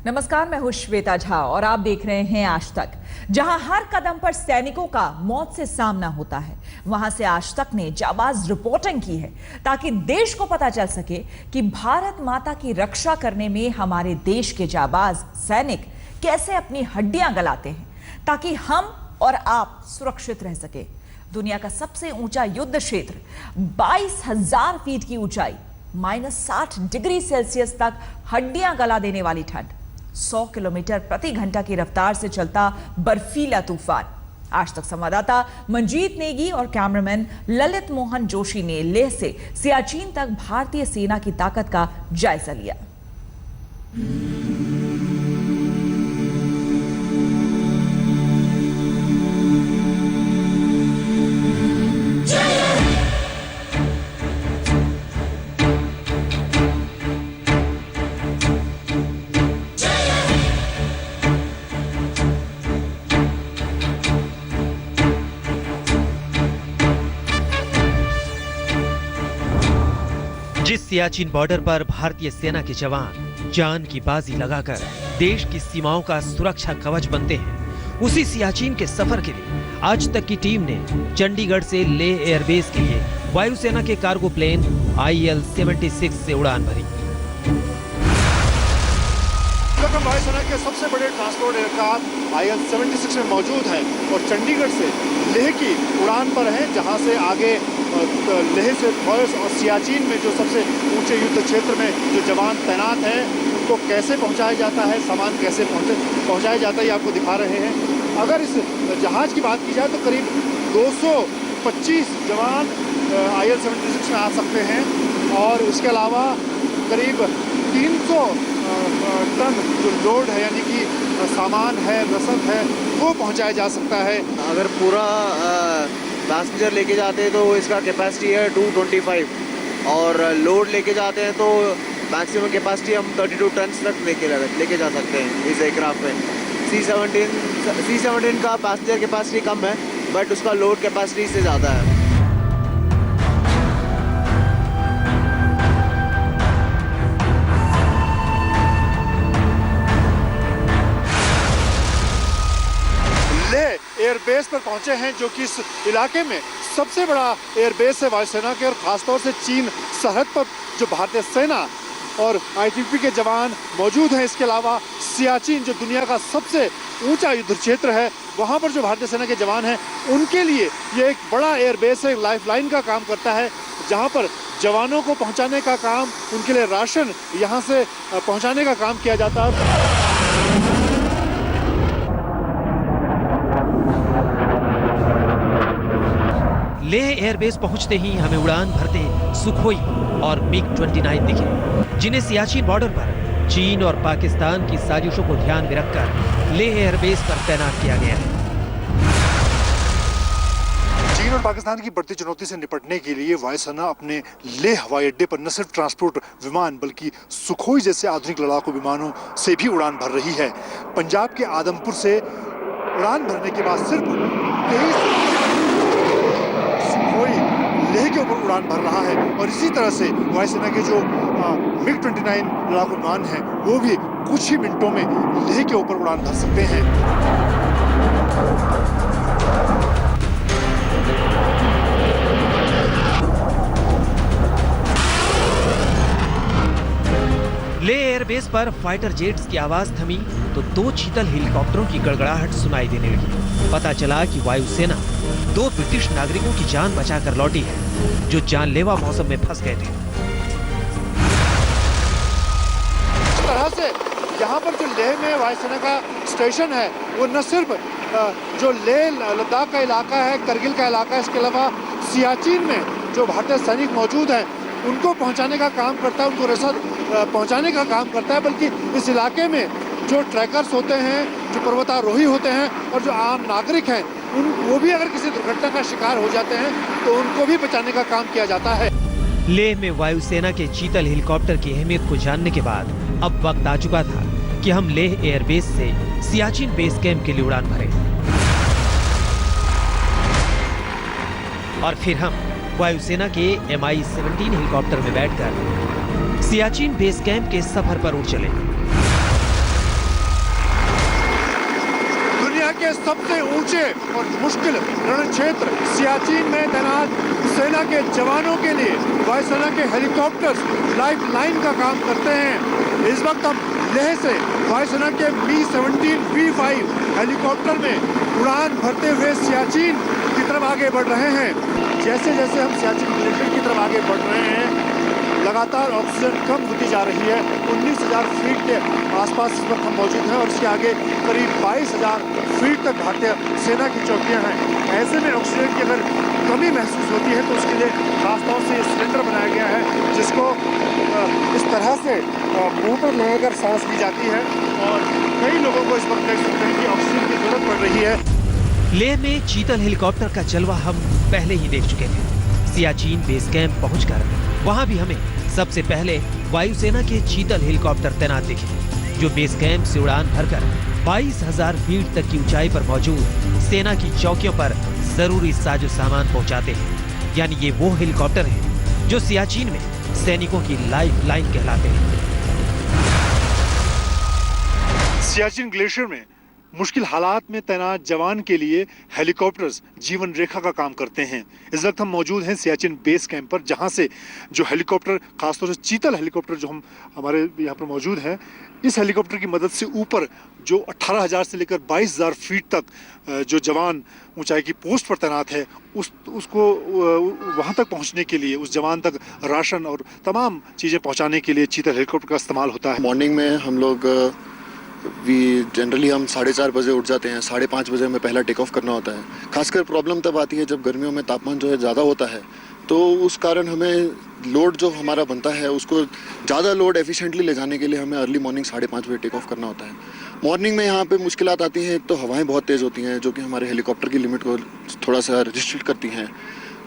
नमस्कार, मैं हूं श्वेता झा और आप देख रहे हैं आज तक। जहां हर कदम पर सैनिकों का मौत से सामना होता है, वहां से आज तक ने जाबाज रिपोर्टिंग की है ताकि देश को पता चल सके कि भारत माता की रक्षा करने में हमारे देश के जाबाज सैनिक कैसे अपनी हड्डियां गलाते हैं ताकि हम और आप सुरक्षित रह सके। दुनिया का सबसे ऊंचा युद्ध क्षेत्र 22,000 फीट की ऊंचाई, -60 डिग्री सेल्सियस तक हड्डियां गला देने वाली ठंड, 100 किलोमीटर प्रति घंटा की रफ्तार से चलता बर्फीला तूफान। आज तक संवाददाता मंजीत नेगी और कैमरामैन ललित मोहन जोशी ने लेह से सियाचिन तक भारतीय सेना की ताकत का जायजा लिया। जिस सियाचिन बॉर्डर पर भारतीय सेना के जवान जान की बाजी लगाकर देश की सीमाओं का सुरक्षा कवच बनते हैं, उसी सियाचिन के सफर के लिए आज तक की टीम ने चंडीगढ़ से लेह एयरबेस के लिए वायुसेना के कार्गो प्लेन IL-76 से उड़ान भरी। वायुसेना के सबसे बड़े ट्रांसपोर्ट एयरक्राफ्ट IL-76 में मौजूद है और चंडीगढ़ से लेह की उड़ान पर है, जहां से आगे लेह से फॉरेस्ट और सियाचिन में जो सबसे ऊंचे युद्ध क्षेत्र में जो जवान तैनात हैं उनको कैसे पहुंचाया जाता है, सामान कैसे पहुंचाया जाता है, ये आपको दिखा रहे हैं। अगर इस जहाज की बात की जाए तो करीब 225 जवान IL-76 में आ सकते हैं और इसके अलावा करीब 300 टन जो लोड है यानी कि सामान है, रसद है, वो पहुंचाया जा सकता है। अगर पूरा पैसेंजर लेके जाते हैं तो इसका कैपेसिटी है 225 और लोड लेके जाते हैं तो मैक्सिमम कैपेसिटी हम 32 टन तक लेके जा सकते हैं इस एयरक्राफ्ट में। C-17 का पैसेंजर कैपेसिटी कम है बट उसका लोड कैपेसिटी से ज़्यादा है। एयरबेस पर पहुंचे हैं जो कि इस इलाके में सबसे बड़ा एयरबेस है वायुसेना के और खासतौर से चीन सरहद पर जो भारतीय सेना और ITBP के जवान मौजूद हैं। इसके अलावा सियाचिन जो दुनिया का सबसे ऊंचा युद्ध क्षेत्र है, वहां पर जो भारतीय सेना के जवान हैं उनके लिए ये एक बड़ा एयरबेस है, लाइफलाइन का काम करता है, जहां पर जवानों को पहुंचाने का काम, उनके लिए राशन यहाँ से पहुंचाने का काम किया जाता है। लेह एयरबेस पहुंचते ही हमें उड़ान भरते सुखोई और MiG-29 दिखे, जिन्हें सियाचिन बॉर्डर पर चीन और पाकिस्तान की साजिशों को ध्यान में रखकर लेह एयरबेस पर तैनात किया गया है। चीन और पाकिस्तान की बढ़ती चुनौती से निपटने के लिए वायुसेना अपने लेह हवाई अड्डे पर न सिर्फ ट्रांसपोर्ट विमान बल्कि सुखोई जैसे आधुनिक लड़ाकू विमानों से भी उड़ान भर रही है। पंजाब के आदमपुर से उड़ान भरने के बाद सिर्फ 23 लेह के ऊपर उड़ान भर रहा है और इसी तरह से वायुसेना के जो MiG-29 लड़ाकू विमान हैं वो भी कुछ ही मिनटों में लेह के ऊपर उड़ान भर सकते हैं। लेह एयरबेस पर फाइटर जेट्स की आवाज थमी तो 2 चीतल हेलीकॉप्टरों की गड़गड़ाहट सुनाई देने लगी। पता चला कि वायुसेना 2 ब्रिटिश नागरिकों की जान बचाकर लौटी है जो जानलेवा मौसम में फंस गए थे। इस तरह से यहाँ पर जो लेह में वायुसेना का स्टेशन है वो न सिर्फ जो लेह लद्दाख का इलाका है, करगिल का इलाका है, इसके अलावा सियाचिन में जो भारतीय सैनिक मौजूद हैं उनको पहुंचाने का काम करता है, उनको रसद पहुंचाने का काम करता है, बल्कि इस इलाके में जो ट्रैकर्स होते हैं, जो पर्वतारोही होते हैं और जो आम नागरिक हैं वो भी अगर किसी दुर्घटना का शिकार हो जाते हैं तो उनको भी बचाने का काम किया जाता है। लेह में वायुसेना के चीतल हेलीकॉप्टर की अहमियत को जानने के बाद अब वक्त आ चुका था कि हम लेह एयरबेस से सियाचिन बेस कैंप के लिए उड़ान भरें और फिर हम वायुसेना के MI-17 हेलीकॉप्टर में बैठकर सियाचिन बेस कैंप के सफर पर उड़ चले। के सबसे ऊंचे और मुश्किल रण क्षेत्र सियाचिन में तैनात सेना के जवानों के लिए वायुसेना के हेलीकॉप्टर्स लाइफ लाइन का काम करते हैं। इस वक्त हम लेह से वायुसेना के Mi-17 V5 हेलीकॉप्टर में उड़ान भरते हुए सियाचिन की तरफ आगे बढ़ रहे हैं। जैसे जैसे हम सियाचिन ग्लेशियर की तरफ आगे बढ़ रहे हैं, लगातार ऑक्सीजन कम होती जा रही है। 19,000 फीट के आसपास इस वक्त हम मौजूद हैं और इसके आगे करीब 22,000 फीट तक भारतीय सेना की चौकियां हैं। ऐसे में ऑक्सीजन की अगर कमी महसूस होती है तो उसके लिए खासतौर से सिलेंडर बनाया गया है जिसको इस तरह से मुंह पर लगाकर सांस ली जाती है और कई लोगों को इस वक्त देख सकते हैं कि ऑक्सीजन की जरूरत पड़ रही है। लेह में चीतल हेलीकॉप्टर का जलवा हम पहले ही देख चुके थे। सियाचिन बेस कैंप पहुंचकर वहां भी हमें सबसे पहले वायुसेना के चीतल हेलीकॉप्टर तैनात दिखे जो बेस कैंप से उड़ान भरकर 22,000 फीट तक की ऊंचाई पर मौजूद सेना की चौकियों पर जरूरी साजो सामान पहुंचाते हैं। यानी ये वो हेलीकॉप्टर हैं जो सियाचिन में सैनिकों की लाइफ लाइन कहलाते हैं। सियाचिन ग्लेशियर में मुश्किल हालात में तैनात जवान के लिए हेलीकॉप्टर्स जीवन रेखा का काम करते हैं। इस वक्त हम मौजूद हैं सियाचिन बेस कैंप पर, जहां से जो हेलीकॉप्टर, खासतौर से चीतल हेलीकॉप्टर जो हमारे यहाँ पर मौजूद हैं, इस हेलीकॉप्टर की मदद से ऊपर जो 18,000 से लेकर 22,000 फीट तक जो जवान ऊंचाई की पोस्ट पर तैनात है उसको वहां तक पहुंचने के लिए, उस जवान तक राशन और तमाम चीज़ें पहुंचाने के लिए चीतल हेलीकॉप्टर का इस्तेमाल होता है। मॉर्निंग में हम लोग जनरली हम 4:30 बजे उठ जाते हैं। 5:30 बजे हमें पहला टेक ऑफ करना होता है। खासकर प्रॉब्लम तब आती है जब गर्मियों में तापमान जो है ज़्यादा होता है, तो उस कारण हमें लोड जो हमारा बनता है उसको ज़्यादा लोड एफिशिएंटली ले जाने के लिए हमें अर्ली मॉर्निंग 5:30 बजे टेक ऑफ करना होता है। मॉर्निंग में यहाँ पे मुश्किलात आती हैं। एक तो हवाएं बहुत तेज़ होती हैं जो कि हमारे हेलीकॉप्टर की लिमिट को थोड़ा सा रिस्ट्रिक्ट करती हैं,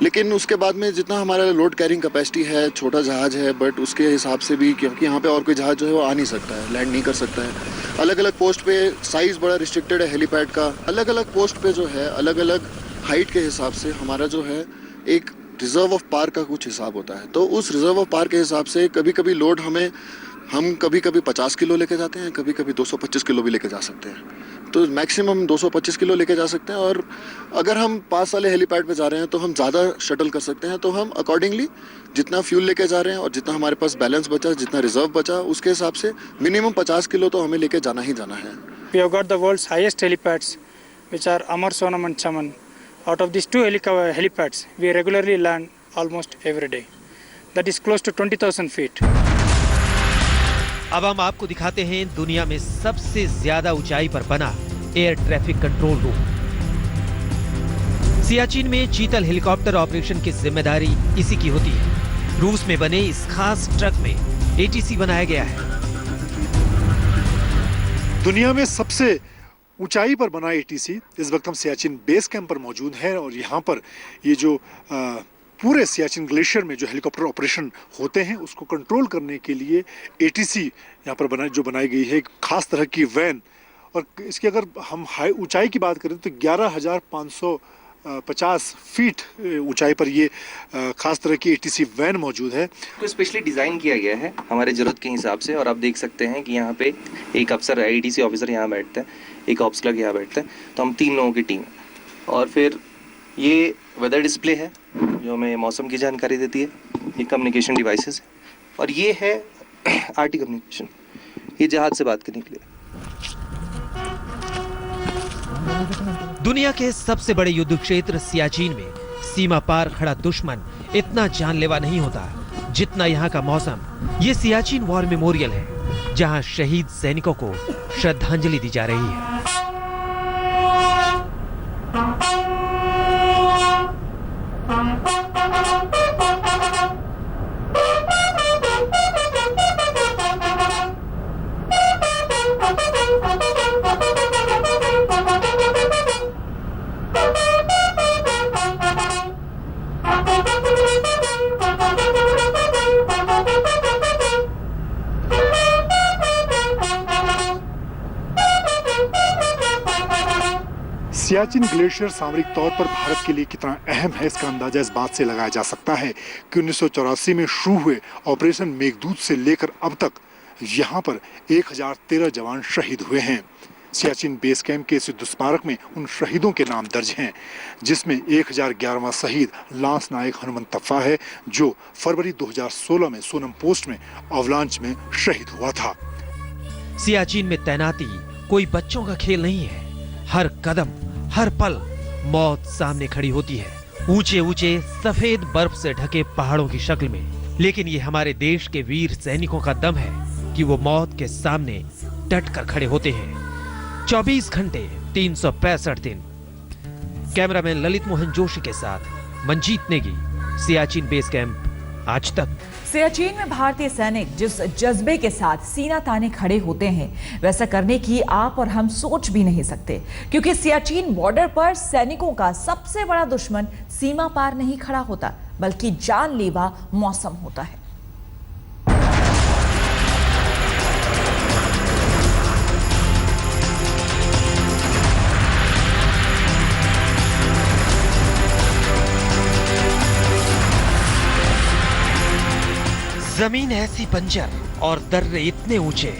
लेकिन उसके बाद में जितना हमारा लोड कैरिंग कैपेसिटी है, छोटा जहाज है, बट उसके हिसाब से भी, क्योंकि यहाँ पे और कोई जहाज जो है वो आ नहीं सकता है, लैंड नहीं कर सकता है। अलग अलग पोस्ट पे साइज़ बड़ा रिस्ट्रिक्टेड है हेलीपैड का। अलग अलग पोस्ट पे जो है अलग अलग हाइट के हिसाब से हमारा जो है एक रिजर्व ऑफ पार का कुछ हिसाब होता है। तो उस रिजर्व ऑफ पार के हिसाब से कभी कभी लोड हम कभी कभी 50 किलो लेके जाते हैं, कभी कभी 225 किलो भी लेके जा सकते हैं। तो मैक्सिमम 225 किलो लेके जा सकते हैं। और अगर हम पास वाले हेलीपैड पे जा रहे हैं तो हम ज़्यादा शटल कर सकते हैं। तो हम अकॉर्डिंगली जितना फ्यूल लेके जा रहे हैं और जितना हमारे पास बैलेंस बचा, जितना रिजर्व बचा, उसके हिसाब से मिनिमम 50 किलो तो हमें लेके जाना ही जाना है। We have got the world's highest helipads, which are Amar, Sonam and Chaman. Out of these two helipads, we regularly land almost every day. That is close to 20,000 feet. अब हम आपको दिखाते हैं दुनिया में सबसे ज्यादा ऊंचाई पर बना air traffic control room. Siachen में चीतल हेलीकॉप्टर ऑपरेशन की जिम्मेदारी इसी की होती है। रूस में बने इस खास ट्रक में ATC बनाया गया है। दुनिया में सबसे ऊंचाई पर बना ATC इस वक्त हम सियाचिन बेस कैंप पर मौजूद हैं और यहाँ पर ये जो पूरे सियाचिन ग्लेशियर में जो हेलीकॉप्टर ऑपरेशन होते हैं उसको कंट्रोल करने के लिए ATC यहाँ पर बनाई गई है, एक खास तरह की वैन। और इसकी अगर हम हाई ऊंचाई की बात करें तो 11,550 फीट ऊंचाई पर ये खास तरह की ATC वैन मौजूद है। तो स्पेशली डिज़ाइन किया गया है हमारे ज़रूरत के हिसाब से। और आप देख सकते हैं कि यहाँ पे एक अफसर ATC ऑफिसर यहाँ बैठते हैं, एक ऑप्स क्लर्क यहाँ बैठते हैं, तो हम 3 लोगों की टीम है। और फिर ये वेदर डिस्प्ले है जो हमें मौसम की जानकारी देती है, ये कम्युनिकेशन डिवाइसेस है, और ये है RT कम्युनिकेशन, ये जहाज से बात करने के लिए। दुनिया के सबसे बड़े युद्ध क्षेत्र सियाचिन में सीमा पार खड़ा दुश्मन इतना जानलेवा नहीं होता जितना यहाँ का मौसम। ये सियाचिन वॉर मेमोरियल है जहाँ शहीद सैनिकों को श्रद्धांजलि दी जा रही है। सियाचिन ग्लेशियर सामरिक तौर पर भारत के लिए कितना अहम है इसका अंदाजा इस बात से लगाया जा सकता है कि 1984 में शुरू हुए ऑपरेशन मेघदूत से लेकर अब तक यहाँ पर 1013 जवान शहीद हुए हैं। सियाचिन बेस कैंप के इस युद्ध स्मारक में उन शहीदों के नाम दर्ज हैं, जिसमें 1011वां शहीद लांस नायक हनुमंतप्पा है, जो फरवरी 2016 में सोनम पोस्ट में अवलांच में शहीद हुआ था। सियाचिन में तैनाती कोई बच्चों का खेल नहीं है। हर कदम, हर पल मौत सामने खड़ी होती है, ऊंचे ऊंचे सफेद बर्फ से ढके पहाड़ों की शक्ल में। लेकिन ये हमारे देश के वीर सैनिकों का दम है कि वो मौत के सामने डट कर खड़े होते हैं। 24 घंटे 365 दिन। कैमरामैन ललित मोहन जोशी के साथ मंजीत नेगी, सियाचिन बेस कैंप, आज तक। सियाचिन में भारतीय सैनिक जिस जज्बे के साथ सीना ताने खड़े होते हैं, वैसा करने की आप और हम सोच भी नहीं सकते, क्योंकि सियाचिन बॉर्डर पर सैनिकों का सबसे बड़ा दुश्मन सीमा पार नहीं खड़ा होता, बल्कि जानलेवा मौसम होता है। जमीन ऐसी बंजर और दर्रे इतने ऊंचे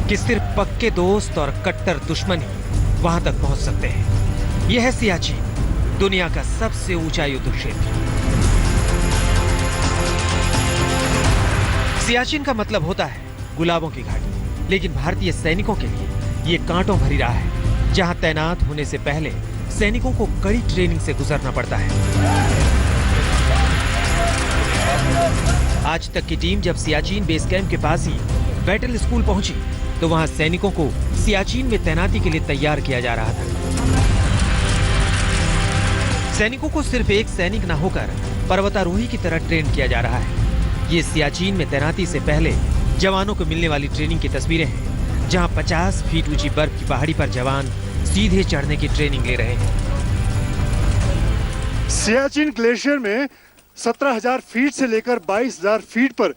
कि सिर्फ पक्के दोस्त और कट्टर दुश्मन ही वहां तक पहुंच सकते हैं। यह है सियाचिन, दुनिया का सबसे ऊंचा युद्ध क्षेत्र। सियाचिन का मतलब होता है गुलाबों की घाटी, लेकिन भारतीय सैनिकों के लिए ये कांटों भरी राह है, जहां तैनात होने से पहले सैनिकों को कड़ी ट्रेनिंग से गुजरना पड़ता है। आज तक की टीम जब सियाचिन बेस कैंप के पास ही बैटल स्कूल पहुंची, तो वहां सैनिकों को सियाचिन में तैनाती के लिए तैयार किया जा रहा था। सैनिकों को सिर्फ एक सैनिक न होकर पर्वतारोही की तरह ट्रेन किया जा रहा है। ये सियाचिन में तैनाती से पहले जवानों को मिलने वाली ट्रेनिंग की तस्वीरें हैं, जहां 50 फीट ऊंची बर्फ की पहाड़ी पर जवान सीधे चढ़ने की ट्रेनिंग ले रहे हैं। सियाचिन ग्लेशियर में 17,000 फीट से लेकर 22,000 फीट पर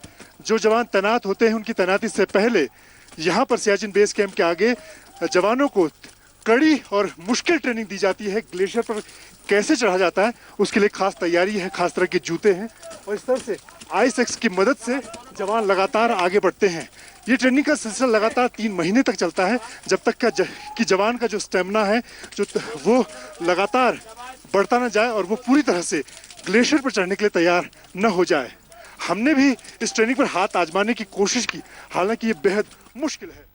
जो जवान तैनात होते हैं, उनकी तैनाती से पहले यहाँ पर सियाचिन बेस कैंप के आगे जवानों को कड़ी और मुश्किल ट्रेनिंग दी जाती है। ग्लेशियर पर कैसे चढ़ा जाता है उसके लिए खास तैयारी है, खास तरह के जूते हैं, और इस तरह से आइस एक्स की मदद से जवान लगातार आगे बढ़ते हैं। ये ट्रेनिंग का सिलसिला लगातार 3 महीने तक चलता है, जब तक कि जवान का जो स्टेमिना है वो लगातार बढ़ता ना जाए और वो पूरी तरह से ग्लेशियर पर चढ़ने के लिए तैयार न हो जाए। हमने भी इस ट्रेनिंग पर हाथ आजमाने की कोशिश की, हालांकि ये बेहद मुश्किल है।